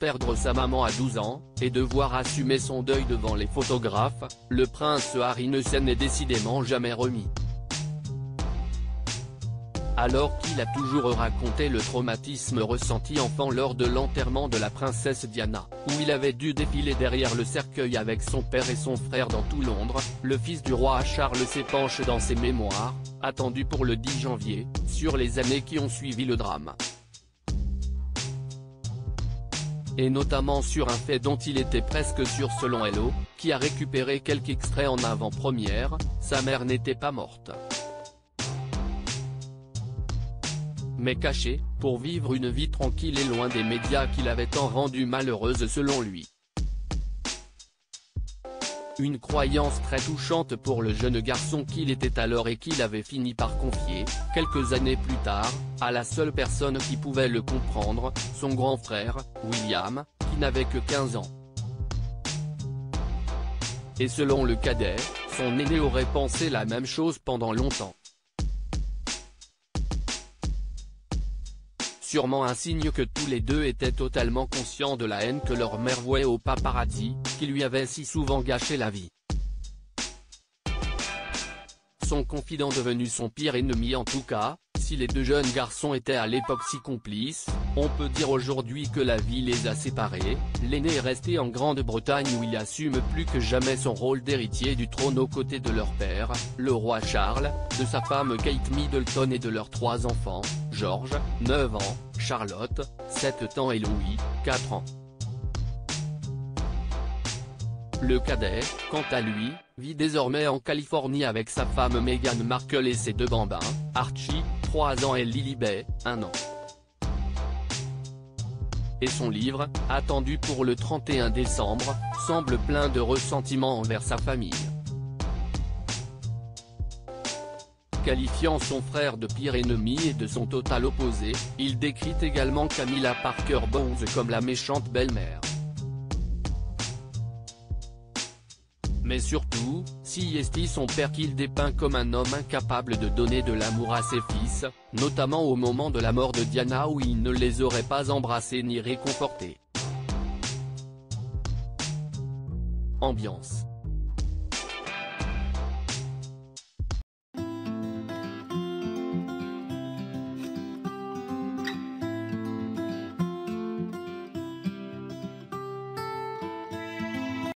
perdre sa maman à 12 ans, et devoir assumer son deuil devant les photographes, le prince Harry ne s'en est décidément jamais remis. Alors qu'il a toujours raconté le traumatisme ressenti enfant lors de l'enterrement de la princesse Diana, où il avait dû défiler derrière le cercueil avec son père et son frère dans tout Londres, le fils du roi Charles s'épanche dans ses mémoires, attendues pour le 10 janvier, sur les années qui ont suivi le drame. Et notamment sur un fait dont il était presque sûr selon Hello, qui a récupéré quelques extraits en avant-première, sa mère n'était pas morte, mais cachée, pour vivre une vie tranquille et loin des médias qui l'avaient tant rendue malheureuse selon lui. Une croyance très touchante pour le jeune garçon qu'il était alors et qu'il avait fini par confier, quelques années plus tard, à la seule personne qui pouvait le comprendre, son grand frère, William, qui n'avait que 15 ans. Et selon le cadet, son aîné aurait pensé la même chose pendant longtemps. Sûrement un signe que tous les deux étaient totalement conscients de la haine que leur mère vouait aux paparazzi, qui lui avaient si souvent gâché la vie. Son confident devenu son pire ennemi en tout cas, si les deux jeunes garçons étaient à l'époque si complices, on peut dire aujourd'hui que la vie les a séparés. L'aîné est resté en Grande-Bretagne où il assume plus que jamais son rôle d'héritier du trône aux côtés de leur père, le roi Charles, de sa femme Kate Middleton et de leurs 3 enfants, George, 9 ans, Charlotte, 7 ans et Louis, 4 ans. Le cadet, quant à lui, vit désormais en Californie avec sa femme Meghan Markle et ses 2 bambins, Archie, 3 ans et Lilibet, 1 an. Et son livre, attendu pour le 31 décembre, semble plein de ressentiment envers sa famille. Qualifiant son frère de pire ennemi et de son total opposé, il décrit également Camilla Parker Bowles comme la méchante belle-mère. Mais surtout, si est son père qu'il dépeint comme un homme incapable de donner de l'amour à ses fils, notamment au moment de la mort de Diana où il ne les aurait pas embrassés ni réconfortés. Ambiance.